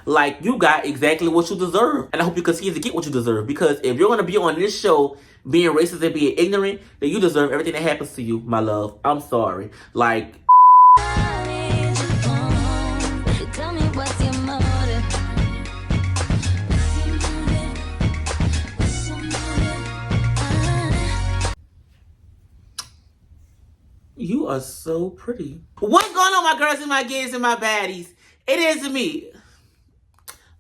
Like, you got exactly what you deserve. And I hope you continue to get what you deserve. Because if you're going to be on this show being racist and being ignorant, then you deserve everything that happens to you, my love. I'm sorry. Like... You are so pretty. What's going on, my girls and my gays and my baddies? It is me,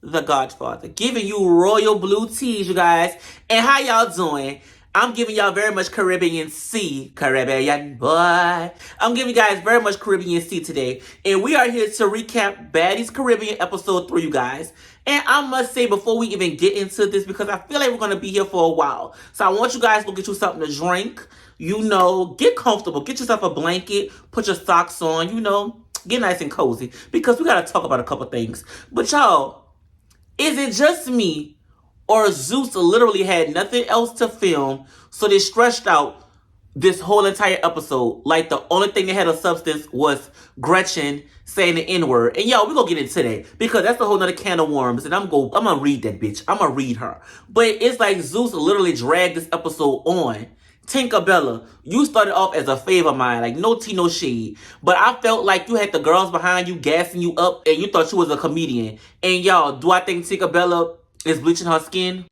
the Godfather, giving you royal blue teas, you guys. And how y'all doing? I'm giving y'all very much Caribbean sea. Caribbean boy. I'm giving you guys very much Caribbean sea today. And we are here to recap Baddies Caribbean episode 3, you guys. And I must say, before we even get into this, because I feel like we're going to be here for a while. So I want you guys to get you something to drink. You know, get comfortable. Get yourself a blanket. Put your socks on. You know, get nice and cozy. Because we got to talk about a couple things. But y'all, is it just me? Or Zeus literally had nothing else to film, so they stretched out this whole entire episode. Like, the only thing that had a substance was Gretchen saying the N-word. And y'all, we're going to get into that, because that's a whole nother can of worms, and I'm going to read that bitch. I'm going to read her. But it's like Zeus literally dragged this episode on. TINKABELLA, you started off as a fave of mine, like no tea, no shade. But I felt like you had the girls behind you gassing you up, and you thought you was a comedian. And y'all, do I think TINKABELLA is bleaching her skin?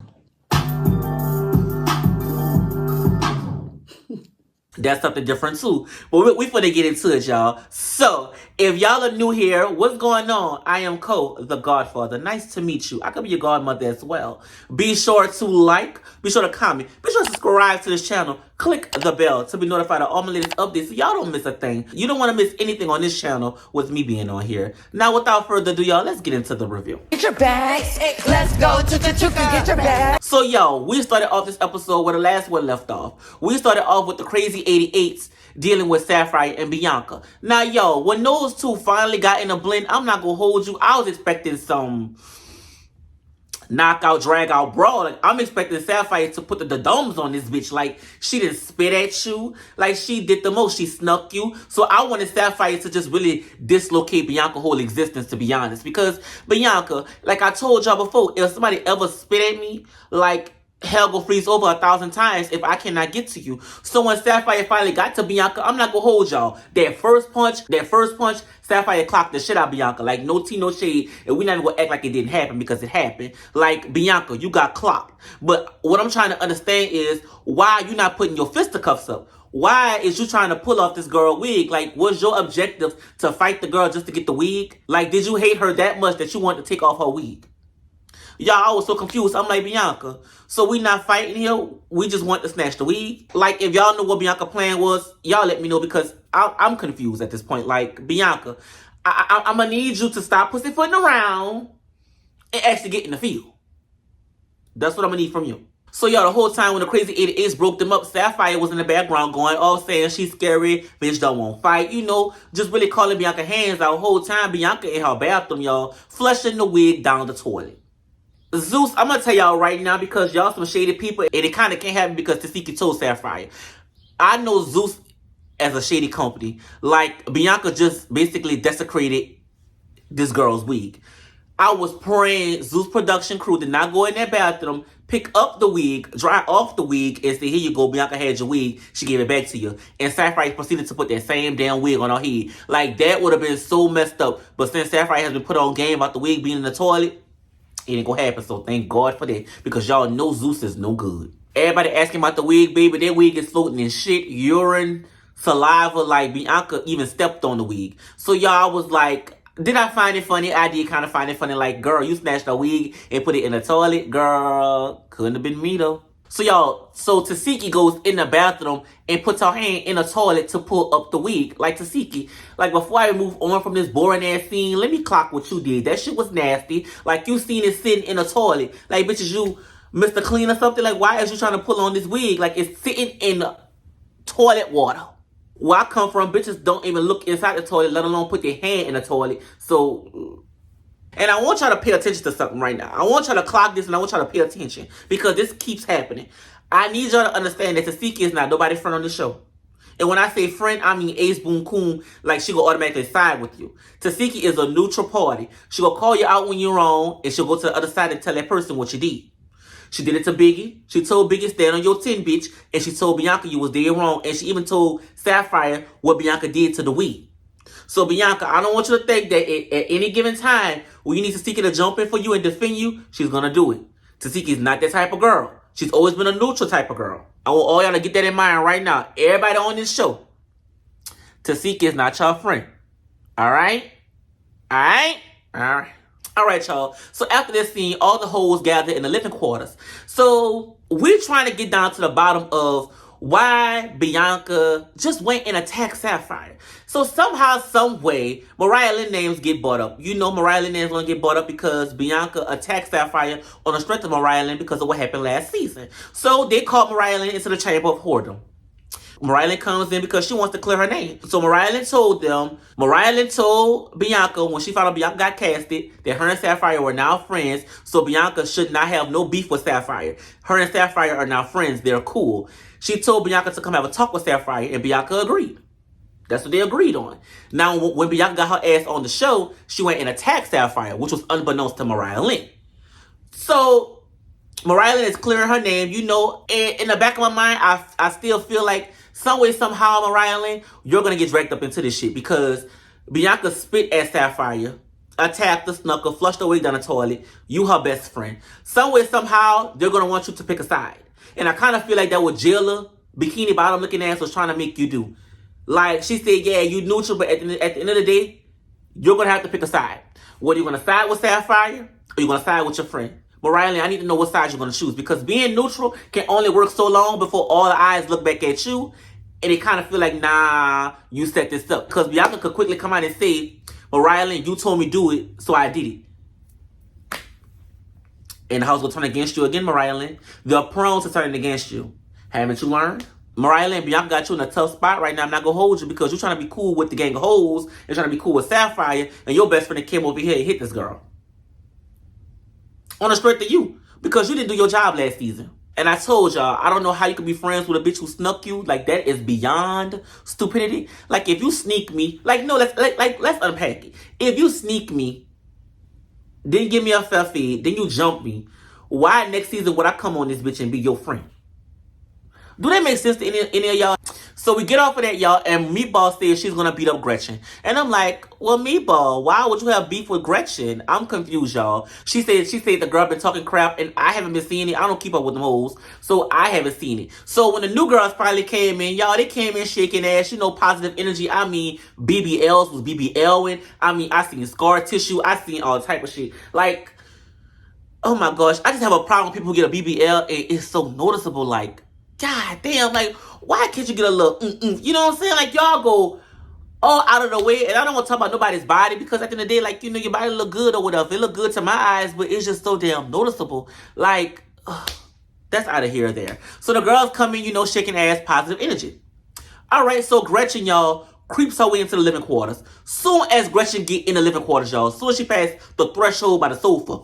That's something different too. But we finna get into it, y'all. So, if y'all are new here, what's going on? I am the Godfather. Nice to meet you. I could be your godmother as well. Be sure to like, be sure to comment, be sure to subscribe to this channel. Click the bell to be notified of all my latest updates so y'all don't miss a thing. You don't want to miss anything on this channel with me being on here. Now, without further ado, y'all, let's get into the review. Get your bags. Let's go to the chuka. Get your bags. So, y'all, we started off this episode where the last one left off. We started off with the crazy 88s dealing with Sapphire and Bianca. Now, yo, when those two finally got in a blend, I'm not gonna hold you. I was expecting some knockout, drag out brawl. Like, I'm expecting Sapphire to put the domes on this bitch. Like, she didn't spit at you. Like, she did the most. She snuck you. So I wanted Sapphire to just really dislocate Bianca's whole existence, to be honest. Because Bianca, like I told y'all before, if somebody ever spit at me, like, hell go freeze over 1,000 times if I cannot get to you. So when Sapphire finally got to Bianca, I'm not gonna hold y'all. That first punch, Sapphire clocked the shit out of Bianca. Like, no tea, no shade. And we're not even gonna act like it didn't happen, because it happened. Like, Bianca, you got clocked. But what I'm trying to understand is, why you not putting your fisticuffs up? Why is you trying to pull off this girl wig? Like, was your objective to fight the girl just to get the wig? Like, did you hate her that much that you wanted to take off her wig? Y'all, I was so confused. I'm like, Bianca, so we not fighting here? We just want to snatch the wig? Like, if y'all know what Bianca's plan was, y'all let me know, because I'm confused at this point. Like, Bianca, I'm going to need you to stop pussyfooting around and actually get in the field. That's what I'm going to need from you. So, y'all, the whole time when the crazy 88s broke them up, Sapphire was in the background going, oh, saying she's scary, bitch don't want to fight, you know, just really calling Bianca hands out. The whole time, Bianca in her bathroom, y'all, flushing the wig down the toilet. Zeus, I'm going to tell y'all right now, because y'all some shady people, and it kind of can't happen because Tasiki told Sapphire. I know Zeus as a shady company. Like, Bianca just basically desecrated this girl's wig. I was praying Zeus production crew did not go in that bathroom, pick up the wig, dry off the wig, and say, here you go, Bianca had your wig. She gave it back to you. And Sapphire proceeded to put that same damn wig on her head. Like, that would have been so messed up. But since Sapphire has been put on game about the wig being in the toilet, it ain't gonna happen, so thank God for that. Because y'all know Zeus is no good. Everybody asking about the wig, baby. That wig is floating in shit, urine, saliva. Like, Bianca even stepped on the wig. So y'all was like, did I find it funny? I did kind of find it funny. Like, girl, you snatched a wig and put it in the toilet. Girl, couldn't have been me, though. So y'all, so Tasiki goes in the bathroom and puts her hand in the toilet to pull up the wig. Like, Tasiki, like, before I move on from this boring ass scene, let me clock what you did. That shit was nasty. Like, you seen it sitting in a toilet. Like, bitches, you Mr. Clean or something? Like, why is you trying to pull on this wig? Like, it's sitting in toilet water. Where I come from, bitches don't even look inside the toilet, let alone put their hand in the toilet. So, and I want y'all to pay attention to something right now. I want y'all to clock this, and I want y'all to pay attention, because this keeps happening. I need y'all to understand that Tasiki is not nobody's friend on the show. And when I say friend, I mean ace boom coon, like she go automatically side with you. Tasiki is a neutral party. She will call you out when you're wrong, and she'll go to the other side and tell that person what you did. She did it to Biggie. She told Biggie, stand on your 10, bitch. And she told Bianca you was dead wrong. And she even told Sapphire what Bianca did to the weed. So Bianca, I don't want you to think that at any given time when you need Tasiki to jump in for you and defend you, she's going to do it. Tasiki is not that type of girl. She's always been a neutral type of girl. I want all y'all to get that in mind right now. Everybody on this show, Tasiki is not your friend. All right? All right? All right. All right, y'all. So after this scene, all the hoes gather in the living quarters. So we're trying to get down to the bottom of why Bianca just went and attacked Sapphire. So somehow, some way, Mariah Ly names get brought up. You know Mariah Ly names gonna get brought up because Bianca attacked Sapphire on the strength of Mariah Ly because of what happened last season. So they called Mariah Ly into the chamber of whoredom. Mariah Ly comes in because she wants to clear her name. So Mariah Ly told Bianca when she found out Bianca got casted that her and Sapphire were now friends. So Bianca should not have no beef with Sapphire. Her and Sapphire are now friends. They're cool. She told Bianca to come have a talk with Sapphire, and Bianca agreed. That's what they agreed on. Now, when Bianca got her ass on the show, she went and attacked Sapphire, which was unbeknownst to Mariah Ly. So Mariah Ly is clearing her name. You know, and in the back of my mind, I still feel like some way, somehow, Mariah Ly, you're going to get dragged up into this shit because Bianca spit at Sapphire, attacked her, snuck her, flushed her way down the toilet. You her best friend. Some way, somehow, they're going to want you to pick a side. And I kind of feel like that what Jela, bikini bottom looking ass, was trying to make you do. Like, she said, yeah, you neutral, but at the end of the day, you're going to have to pick a side. Whether you're going to side with Sapphire or you're going to side with your friend. Mariah Ly, I need to know what side you're going to choose. Because being neutral can only work so long before all the eyes look back at you. And they kind of feel like, nah, you set this up. Because Bianca could quickly come out and say, Mariah Ly, you told me do it, so I did it. And the house will turn against you again, Mariah Ly. They're prone to turning against you. Haven't you learned? Mariah Ly and Bianca got you in a tough spot right now. I'm not going to hold you because you're trying to be cool with the gang of hoes and trying to be cool with Sapphire. And your best friend that came over here and hit this girl. On the strength of you. Because you didn't do your job last season. And I told y'all, I don't know how you can be friends with a bitch who snuck you. Like, that is beyond stupidity. Like, if you sneak me, like, no, let's unpack it. If you sneak me, then give me a fair feed, then you jump me, why next season would I come on this bitch and be your friend? Do that make sense to any of y'all? So we get off of that, y'all, and Meatball says she's gonna beat up Gretchen. And I'm like, well, Meatball, why would you have beef with Gretchen? I'm confused, y'all. She said the girl been talking crap, and I haven't been seeing it. I don't keep up with them hoes, so I haven't seen it. So when the new girls finally came in, y'all, they came in shaking ass, you know, positive energy. I mean, BBLs was BBLing. I mean, I seen scar tissue. I seen all type of shit. Like, oh my gosh, I just have a problem with people who get a BBL, and it's so noticeable, like, God damn, like, why can't you get a little, you know what I'm saying? Like, y'all go all out of the way, and I don't want to talk about nobody's body, because at the end of the day, like, you know, your body look good or whatever. It look good to my eyes, but it's just so damn noticeable. Like, that's out of here or there. So the girls come in, you know, shaking ass, positive energy. All right, so Gretchen, y'all, creeps her way into the living quarters. Soon as Gretchen get in the living quarters, y'all, soon as she passed the threshold by the sofa,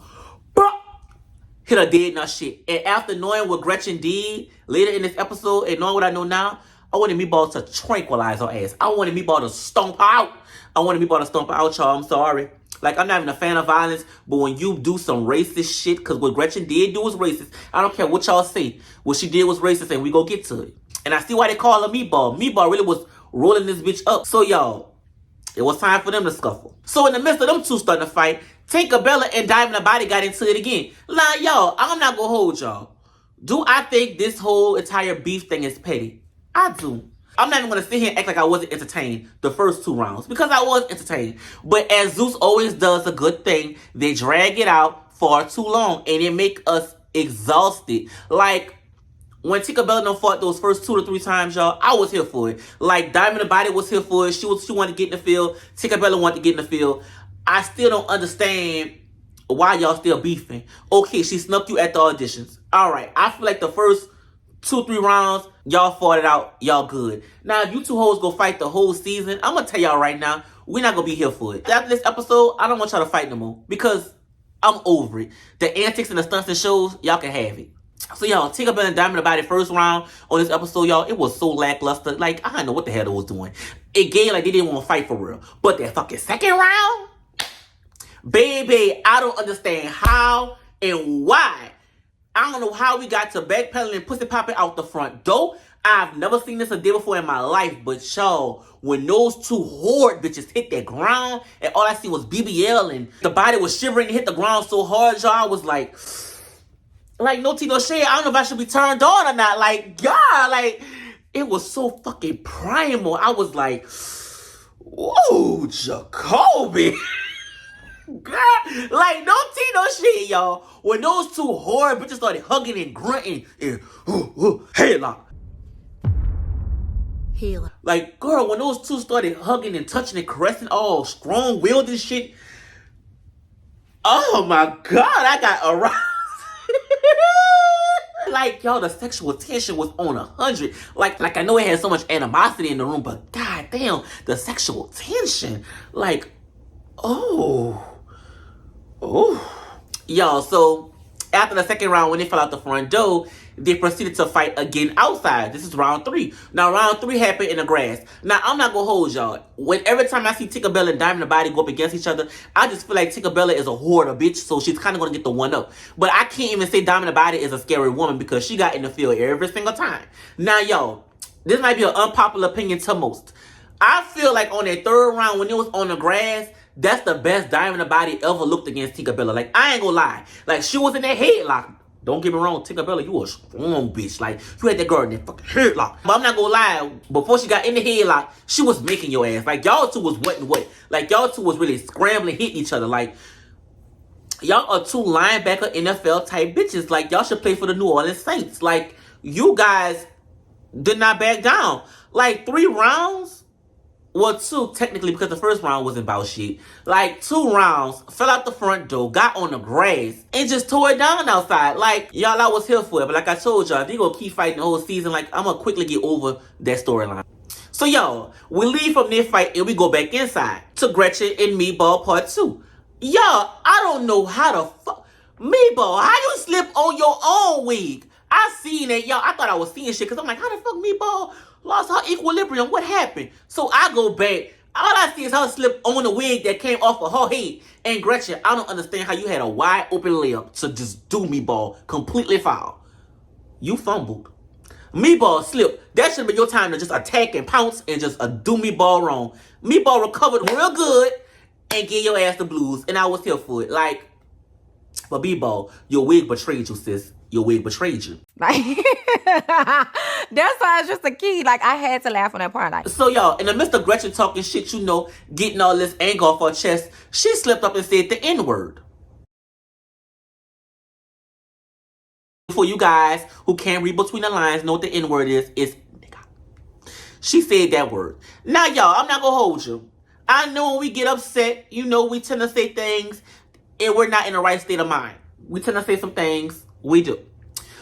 hit her dead nut shit. And after knowing what Gretchen did later in this episode and knowing what I know now, I wanted Meatball to tranquilize her ass. I wanted Meatball to stomp her out. I wanted Meatball to stomp her out, y'all. I'm sorry. Like, I'm not even a fan of violence, but when you do some racist shit, because what Gretchen did do was racist. I don't care what y'all say. What she did was racist, and we go get to it. And I see why they call her Meatball. Meatball really was rolling this bitch up. So, y'all, it was time for them to scuffle. So, in the midst of them two starting to fight, TINKABELLA and Diamond the Body got into it again. Now, y'all, I'm not gonna hold y'all. Do I think this whole entire beef thing is petty? I do. I'm not even gonna sit here and act like I wasn't entertained the first two rounds, because I was entertained. But as Zeus always does a good thing, they drag it out far too long and it make us exhausted. Like, when TINKABELLA done fought those first 2 to 3 times, y'all, I was here for it. Like, Diamond the Body was here for it. She wanted to get in the field. TINKABELLA wanted to get in the field. I still don't understand why y'all still beefing. Okay, she snuck you at the auditions. All right, I feel like the first 2-3 rounds, y'all fought it out. Y'all good. Now, if you two hoes go fight the whole season, I'm going to tell y'all right now, we're not going to be here for it. After this episode, I don't want y'all to fight no more, because I'm over it. The antics and the stunts and shows, y'all can have it. So, y'all, Tinkerbell and Diamond about it first round on this episode, y'all. It was so lackluster. Like, I don't know what the hell it was doing. It gave like they didn't want to fight for real. But that fucking second round, baby, I don't understand how and why. I don't know how we got to backpedaling and pussy popping out the front door. I've never seen this a day before in my life, but y'all, when those two horde bitches hit that ground, and all I see was BBL, and the body was shivering and hit the ground so hard, y'all, I was like, no tea, no shade. I don't know if I should be turned on or not. Like, God, like, it was so fucking primal. I was like, whoa, Jacoby. Girl, like, no tea, no shit, y'all. When those two horde bitches started hugging and grunting and, hey, lock. Healer. Like, girl, when those two started hugging and touching and caressing, all strong-willed and shit, oh my God, I got aroused. Like, y'all, the sexual tension was on 100. Like I know it had so much animosity in the room, but god damn, the sexual tension. Like, oh. Y'all, so after the second round, when they fell out the front door, they proceeded to fight again outside. This is round 3. Now, round 3 happened in the grass. Now, I'm not gonna hold y'all. Every time I see Tinkerbella and Diamond and Body go up against each other, I just feel like Tinkerbella is a hoarder bitch, so she's kind of gonna get the one up. But I can't even say Diamond and Body is a scary woman because she got in the field every single time. Now, y'all, this might be an unpopular opinion to most. I feel like on that third round, when it was on the grass, that's the best Diamond and Body ever looked against Tinkerbella. Like, I ain't gonna lie. Like, she was in that headlock. Don't get me wrong, Tinkerbella, you a strong bitch. Like, you had that girl in that fucking headlock. But I'm not gonna lie, before she got in the headlock, she was making your ass. Like, y'all two was what and what. Like, y'all two was really scrambling, hitting each other. Like, y'all are two linebacker NFL type bitches. Like, y'all should play for the New Orleans Saints. Like, you guys did not back down. Like, 3 rounds? Well, 2 technically, because the first round wasn't about shit. Like, 2 rounds, fell out the front door, got on the grass, and just tore it down outside. Like, y'all, I was here for it. But like I told y'all, if they gonna keep fighting the whole season, like, I'm gonna quickly get over that storyline. So, y'all, we leave from this fight and we go back inside to Gretchen and Meatball Part 2. Y'all, I don't know how the fuck... Meatball, how you slip on your own wig? I seen that, y'all. I thought I was seeing shit, because I'm like, how the fuck Meatball lost her equilibrium? What happened? So I go back. All I see is her slip on the wig that came off of her head. And Gretchen, I don't understand how you had a wide open layup to just do Meatball completely foul. You fumbled. Meatball slipped. That should have been your time to just attack and pounce and just do Meatball wrong. Meatball recovered real good and gave your ass the blues. And I was here for it. Like, but Meatball, your wig betrayed you, sis. Your wig betrayed you. Like, that's why it's just a key. Like, I had to laugh on that part. Like, so, y'all, in the midst of Gretchen talking shit, you know, getting all this anger off her chest, she slipped up and said the N-word. For you guys who can't read between the lines, know what the N-word is. It's nigga. She said that word. Now, y'all, I'm not gonna hold you. I know when we get upset, you know, we tend to say things and we're not in the right state of mind. We tend to say some things. We do.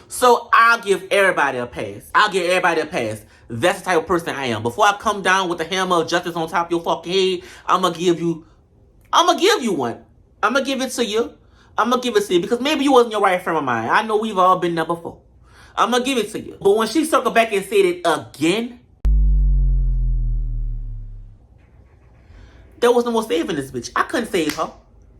So I'll give everybody a pass. I'll give everybody a pass. That's the type of person I am. Before I come down with the hammer of justice on top of your fucking head, I'm gonna give you one. I'm gonna give it to you. I'm gonna give it to you because maybe you wasn't your right frame of mind. I know we've all been there before. I'm gonna give it to you. But when she circled back and said it again, there was no more saving this bitch. I couldn't save her.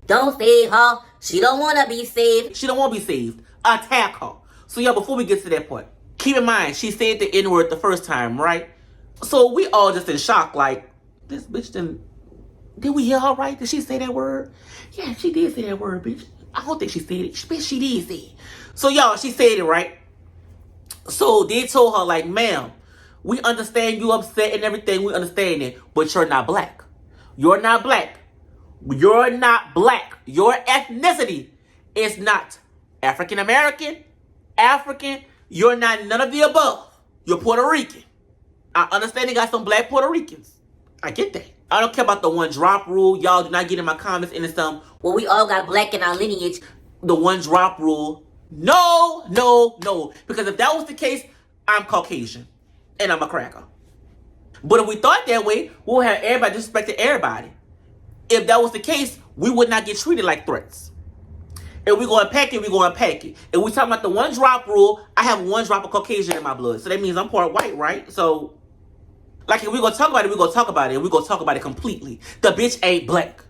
Don't save her. She don't want to be saved. She don't want to be saved. Attack her. So, yeah, before we get to that point, keep in mind, she said the N-word the first time, right? So, we all just in shock, like, this bitch did we hear her right? Did she say that word? Yeah, she did say that word, bitch. I don't think she said it. Bitch, she did say it. So, y'all, she said it, right? So, they told her, like, ma'am, we understand you upset and everything. We understand it. But you're not black. You're not black. You're not black. Your ethnicity is not African-American, African. You're not none of the above. You're Puerto Rican. I understand they got some black Puerto Ricans. I get that. I don't care about the one drop rule. Y'all do not get in my comments into some, well, we all got black in our lineage. The one drop rule. No, no, no. Because if that was the case, I'm Caucasian. And I'm a cracker. But if we thought that way, we'll have everybody disrespecting everybody. If that was the case, we would not get treated like threats. If we go unpack it, we go unpack it. If we talking about the 1 drop rule, I have 1 drop of Caucasian in my blood. So that means I'm part white, right? So, like, if we gonna talk about it, we gonna talk about it. And we gonna talk about it completely. The bitch ain't black.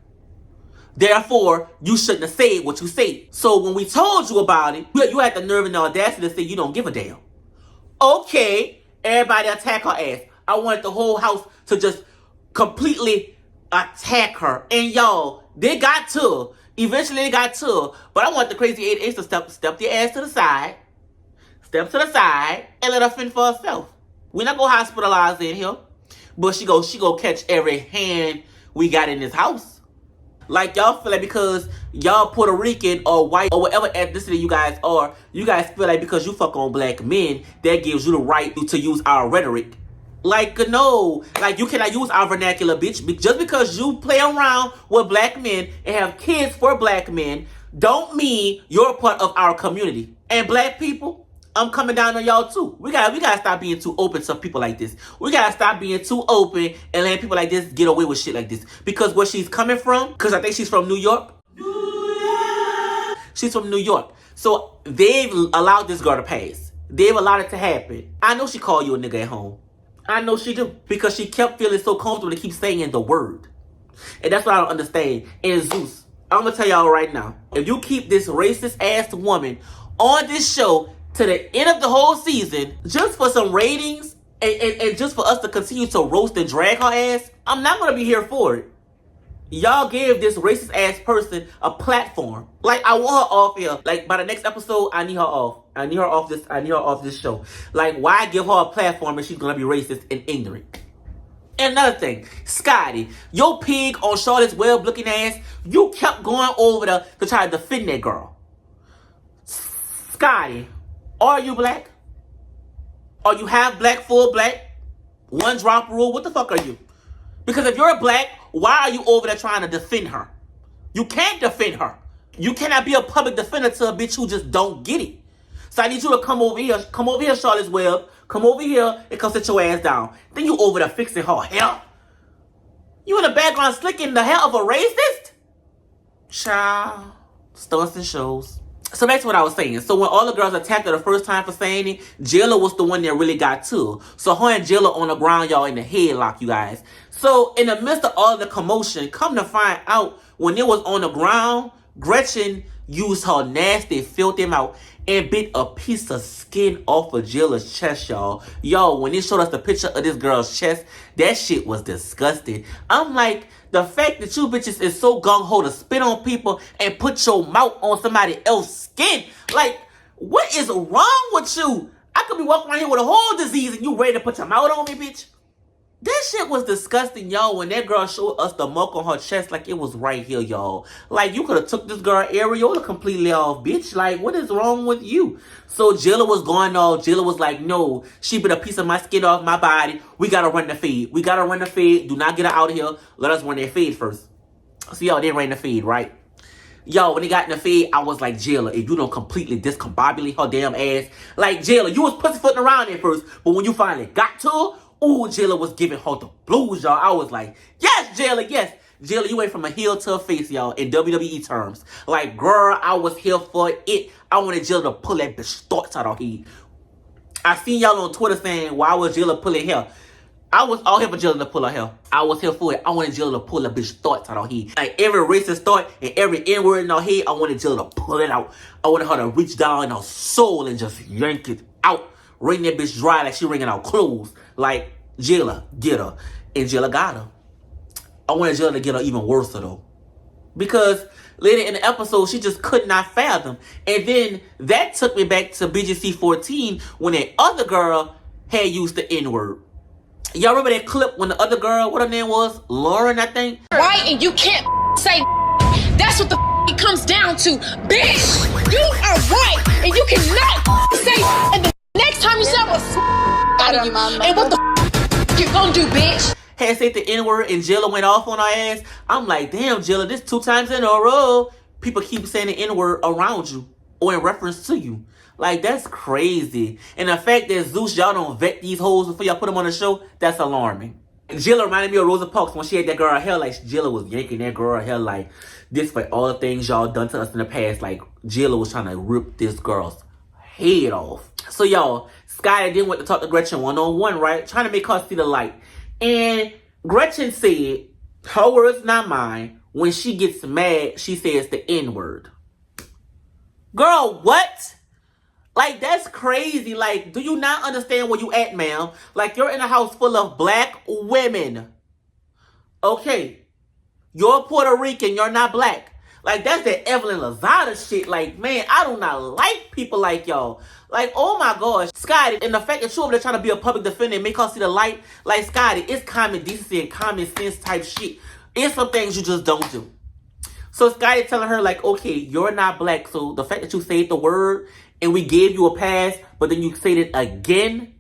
Therefore, you shouldn't have said what you said. So when we told you about it, you had the nerve and the audacity to say you don't give a damn. Okay, everybody attack her ass. I wanted the whole house to just completely attack her. And y'all, they got to her. Eventually they got to her. But I want the crazy 88 to step your ass to the side. Step to the side and let her fend for herself. We're not gonna hospitalize in here. But she go catch every hand we got in this house. Like, y'all feel like because y'all Puerto Rican or white or whatever ethnicity you guys are, you guys feel like because you fuck on black men, that gives you the right to use our rhetoric. Like, no. Like, you cannot use our vernacular, bitch. Just because you play around with black men and have kids for black men, don't mean you're a part of our community. And black people, I'm coming down on y'all too. We gotta stop being too open to people like this. We gotta stop being too open and letting people like this get away with shit like this. Because where she's coming from, because I think she's from New York. She's from New York. So they've allowed this girl to pass. They've allowed it to happen. I know she called you a nigga at home. I know she do. Because she kept feeling so comfortable to keep saying the word. And that's what I don't understand. And Zeus, I'm gonna tell y'all right now. If you keep this racist ass woman on this show to the end of the whole season, just for some ratings and just for us to continue to roast and drag her ass, I'm not gonna be here for it. Y'all gave this racist ass person a platform. Like, I want her off here. Like, by the next episode, I need her off. I need her off this show. Like, why give her a platform if she's gonna be racist and ignorant? And another thing, Scotty, your pig on Charlotte's Web looking ass, you kept going over there to try to defend that girl. Scotty, are you black? Are you half black, full black? 1 drop rule? What the fuck are you? Because if you're black, why are you over there trying to defend her? You can't defend her. You cannot be a public defender to a bitch who just don't get it. So I need you to come over here, Charlotte's Web. Come over here and come sit your ass down. Then you over there fixing her hair. You in the background slicking the hair of a racist? Child. Stunts and shows. So back to what I was saying. So when all the girls attacked her the first time for saying it, Jela was the one that really got to her. So her and Jela on the ground, y'all, in the headlock, you guys. So in the midst of all the commotion, come to find out, when it was on the ground, Gretchen used her nasty, filthy mouth and bit a piece of skin off of Jela's chest, y'all. Yo, when they showed us the picture of this girl's chest, that shit was disgusting. I'm like, the fact that you bitches is so gung-ho to spit on people and put your mouth on somebody else's skin. Like, what is wrong with you? I could be walking around here with a whole disease and you ready to put your mouth on me, bitch? That shit was disgusting, y'all, when that girl showed us the mark on her chest like it was right here, y'all. Like, you could have took this girl areola completely off, bitch. Like, what is wrong with you? So Jela was going off. Jela was like, no, she bit a piece of my skin off my body. We gotta run the feed. We gotta run the feed. Do not get her out of here. Let us run that feed first. So, y'all, they ran the feed, right? Yo, when they got in the feed, I was like, Jela, if you don't completely discombobulate her damn ass. Like, Jela, you was pussyfooting around at first, but when you finally got to her, ooh, Jela was giving her the blues, y'all. I was like, yes, Jela, yes. Jela, you went from a heel to a face, y'all, in WWE terms. Like, girl, I was here for it. I wanted Jela to pull that bitch thoughts out of her head. I seen y'all on Twitter saying, why was Jela pulling hair? I was all here for Jela to pull her hair. I was here for it. I wanted Jela to pull that bitch thoughts out of her head. Like, every racist thought and every N-word in her head, I wanted Jela to pull it out. I wanted her to reach down in her soul and just yank it out. Wring that bitch dry like she wringing out clothes. Like, Jela, get her. And Jela got her. I wanted Jela to get her even worse, though. Because later in the episode, she just could not fathom. And then that took me back to BGC 14 when that other girl had used the N-word. Y'all remember that clip when the other girl, what her name was? Lauren, I think? Right, and you can't say that's what the it comes down to. Bitch, you are right, and you cannot say and the next time you say I'm out of you. And what the you gonna do, bitch? Had said the N-word and Jela went off on her ass. I'm like, damn, Jela, this 2 times in a row. People keep saying the N-word around you or in reference to you. Like, that's crazy. And the fact that Zeus, y'all don't vet these hoes before y'all put them on the show, that's alarming. Jela reminded me of Rosa Parks when she had that girl hair. Like, Jela was yanking that girl hair like this for all the things y'all done to us in the past. Like, Jela was trying to rip this girl's head off. So, y'all, Sky then went to talk to Gretchen one-on-one, right? Trying to make her see the light. And Gretchen said, her words, not mine, when she gets mad, she says the N-word. Girl, what? Like, that's crazy. Like, do you not understand where you at, ma'am? Like, you're in a house full of black women. Okay. You're Puerto Rican. You're not black. Like, that's that Evelyn Lozada shit. Like, man, I do not like people like y'all. Like, oh my gosh. Scotty, and the fact that you're over there trying to be a public defender and make her see the light. Like, Scotty, it's common decency and common sense type shit. It's some things you just don't do. So Scotty telling her, like, okay, you're not black. So the fact that you said the word and we gave you a pass, but then you said it again,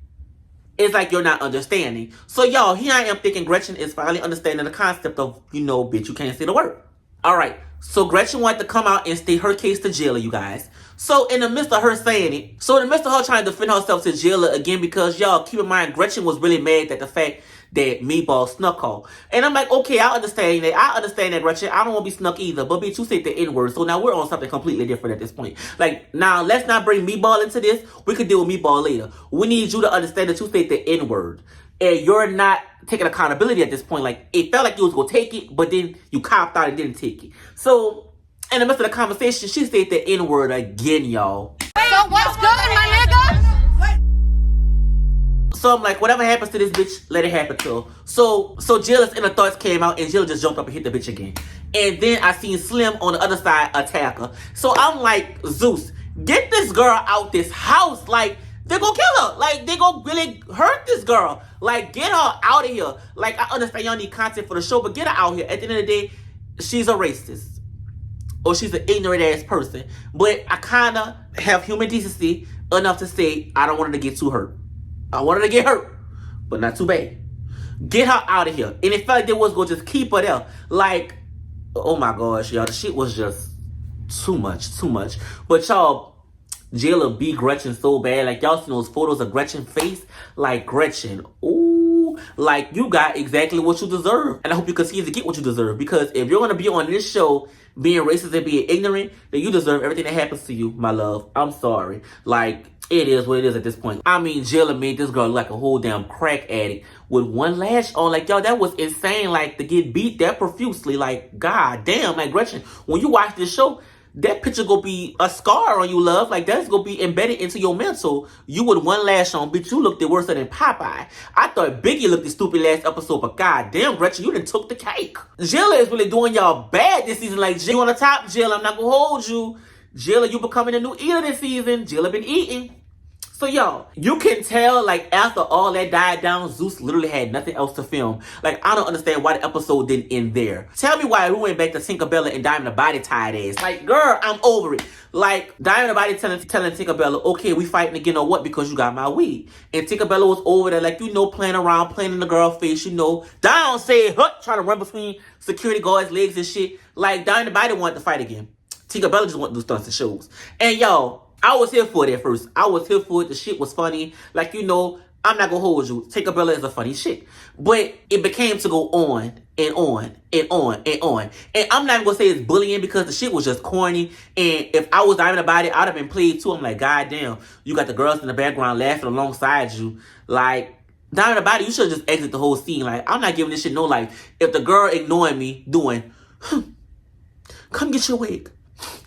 it's like you're not understanding. So, y'all, here I am thinking Gretchen is finally understanding the concept of, you know, bitch, you can't say the word. All right. So Gretchen wanted to come out and state her case to Jela, you guys. So in the midst of her saying it, so in the midst of her trying to defend herself to Jela again, because y'all keep in mind, Gretchen was really mad at the fact that Meatball snuck her. And I'm like, okay, I understand that. I understand that, Gretchen. I don't want to be snuck either. But bitch, you said the N-word. So now we're on something completely different at this point. Like, now let's not bring Meatball into this. We could deal with Meatball later. We need you to understand that you said the N-word. And you're not taking accountability at this point. Like, it felt like you was going to take it, but then you copped out and didn't take it. So, in the midst of the conversation, she said the N-word again, y'all. So what's good, my nigga? So I'm like, whatever happens to this bitch, let it happen to her. So Jela's inner thoughts came out, and Jela just jumped up and hit the bitch again. And then I seen Slim on the other side attack her. So I'm like, Zeus, get this girl out this house. Like, they gonna kill her. Like, they gonna really hurt this girl. Like, get her out of here. Like, I understand y'all need content for the show, but get her out here. At the end of the day, she's a racist. Or she's an ignorant ass person. But I kinda have human decency enough to say I don't want her to get too hurt. I want her to get hurt, but not too bad. Get her out of here. And it felt like they was gonna just keep her there. Like, oh my gosh, y'all, the shit was just too much. But y'all, Jela beat Gretchen so bad. Like, y'all seen those photos of Gretchen's face? Like, Gretchen, ooh, like, you got exactly what you deserve. And I hope you continue to get what you deserve. Because if you're gonna be on this show being racist and being ignorant, then you deserve everything that happens to you, my love. I'm sorry. Like, it is what it is at this point. I mean, Jela made this girl look like a whole damn crack addict with one lash on. Like, y'all, that was insane. Like, to get beat that profusely. Like, god damn. Like, Gretchen, when you watch this show, that picture gonna be a scar on you, love. Like, that's gonna be embedded into your mental. You with one lash on, bitch, you looked worse than Popeye. I thought Biggie looked stupid last episode, but god damn, Gretchen, you done took the cake. Jela is really doing y'all bad this season. Like, you on the top, Jela, I'm not gonna hold you. Jela, you becoming a new eater this season. Jela been eating. So, y'all, you can tell, like, after all that died down, Zeus literally had nothing else to film. Like, I don't understand why the episode didn't end there. Tell me why we went back to Tinkerbella and Diamond the Body tied ass. Like, girl, I'm over it. Like, Diamond the Body telling Tinkerbella, okay, we fighting again or what? Because you got my weed. And Tinkerbella was over there, like, you know, playing around, playing in the girl face, you know. Down said, trying to run between security guards' legs and shit. Like, Diamond the Body wanted to fight again. Tinkerbella just wanted to do stunts and shows. And, y'all, I was here for it at first. I was here for it. The shit was funny. Like, you know, I'm not gonna hold you. Tinkerbella is a funny shit. But it became to go on and on and on and on. And I'm not even gonna say it's bullying because the shit was just corny. And if I was Diamond about it, I'd have been played too. I'm like, god damn, you got the girls in the background laughing alongside you. Like, Diamond about it, you should just exit the whole scene. Like, I'm not giving this shit no life. If the girl ignoring me doing, come get your wig.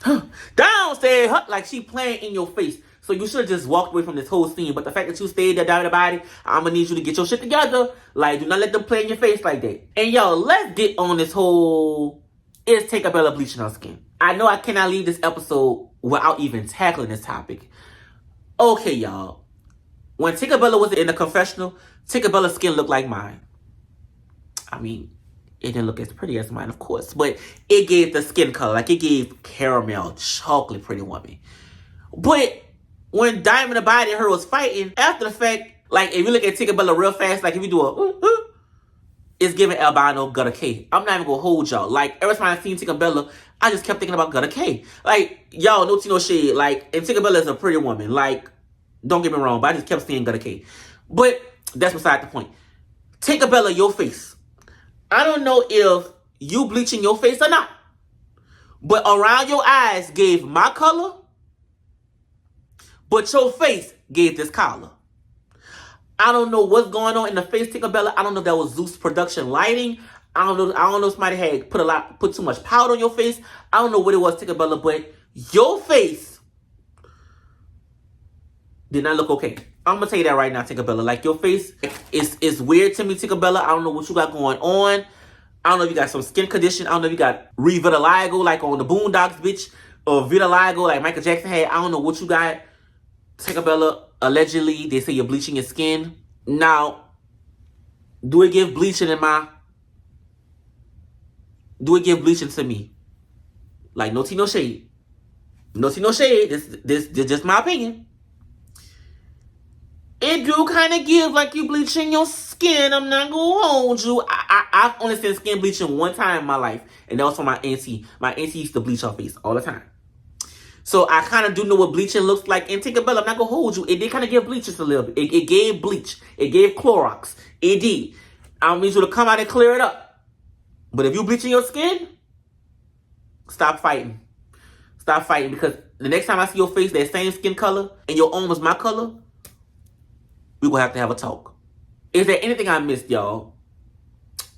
Down said, like she playing in your face. So you should have just walked away from this whole scene. But the fact that you stayed there down the body, I'm gonna need you to get your shit together. Like, do not let them play in your face like that. And y'all, let's get on this whole, is Tinkerbella bleaching her skin? I know I cannot leave this episode without even tackling this topic. Okay, y'all. When Tinkerbella was in the confessional, Tinkerbella's skin looked like mine. I mean, it didn't look as pretty as mine, of course. But it gave the skin color. Like, it gave caramel, chocolate, Pretty Woman. But when Diamond the Body and her was fighting, after the fact, like, if you look at Tinkerbella real fast, like, if you do a, it's giving albino Gutter K. I'm not even gonna hold y'all. Like, every time I seen Tinkerbella, I just kept thinking about Gutter K. Like, y'all, no tea, no shade. Like, and Tinkerbella is a pretty woman. Like, don't get me wrong, but I just kept seeing Gutter K. But that's beside the point. Tinkerbella, your face. I don't know if you bleaching your face or not, but around your eyes gave my color, but your face gave this color. I don't know what's going on in the face, Tinkerbella. I don't know if that was Zeus production lighting. I don't know if somebody had put too much powder on your face. I don't know what it was, Tinkerbella, but your face did not look okay. I'm gonna tell you that right now, Tinkerbella. Like, your face is weird to me, Tinkerbella. I don't know what you got going on. I don't know if you got some skin condition. I don't know if you got revitiligo like on the Boondocks, bitch, or vitiligo like Michael Jackson had. I don't know what you got, Tinkerbella. Allegedly, they say you're bleaching your skin. Now, do it give bleaching to me? Like, no tea, no shade. No tea, no shade. This just my opinion. It do kind of give like you bleaching your skin. I'm not gonna hold you. I've only seen skin bleaching one time in my life, and that was from my auntie. My auntie used to bleach her face all the time. So I kind of do know what bleaching looks like. And Tinkerbella, I'm not gonna hold you. It did kind of give bleach just a little bit. It gave bleach. It gave Clorox. It did. I don't need you to come out and clear it up. But if you bleaching your skin, stop fighting. Stop fighting, because the next time I see your face, that same skin color, and your arm was my color, we will have to have a talk. Is there anything I missed, y'all?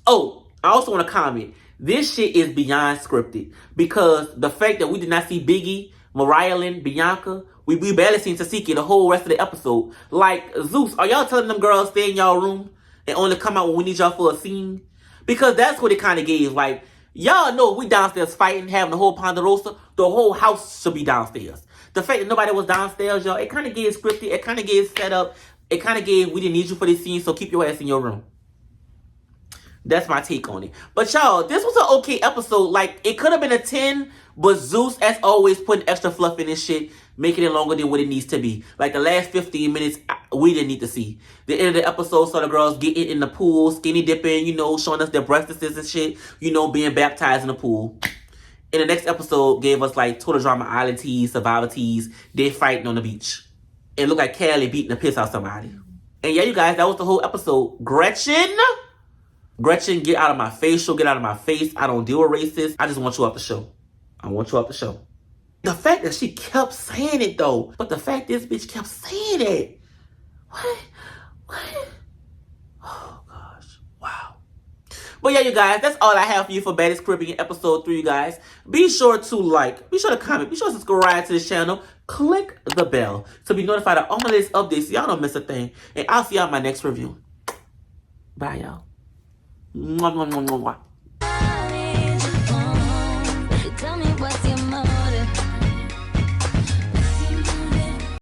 Oh, I also want to comment. This shit is beyond scripted, because the fact that we did not see Biggie, Mariah Ly, Bianca, we barely seen Tasiki the whole rest of the episode. Like, Zeus, are y'all telling them girls stay in y'all room and only come out when we need y'all for a scene? Because that's what it kind of gave. Like, y'all know we downstairs fighting, having the whole Ponderosa. The whole house should be downstairs. The fact that nobody was downstairs, y'all, it kind of gave scripted. It kind of gave set up. It kind of gave, we didn't need you for this scene, so keep your ass in your room. That's my take on it. But y'all, this was an okay episode. Like, it could have been a 10, but Zeus, as always, putting extra fluff in this shit, making it longer than what it needs to be. Like, the last 15 minutes, we didn't need to see. The end of the episode saw the girls getting in the pool, skinny dipping, you know, showing us their breasts and shit, you know, being baptized in the pool. In the next episode, gave us, like, Total Drama Island teas, Survivor teas, they fighting on the beach. It looked like Callie beating the piss out somebody. And yeah, you guys, that was the whole episode. Gretchen, get out of my facial. Get out of my face. I don't deal with racists. I just want you off the show. I want you off the show. The fact that she kept saying it, though. But the fact this bitch kept saying it. What? Oh, gosh. Wow. But yeah, you guys, that's all I have for you for Baddies Caribbean episode 3, you guys. Be sure to like, be sure to comment, be sure to subscribe to this channel. Click the bell to be notified of all my latest updates so y'all don't miss a thing. And I'll see y'all in my next review. Bye, y'all. Mwah, mwah, mwah, mwah.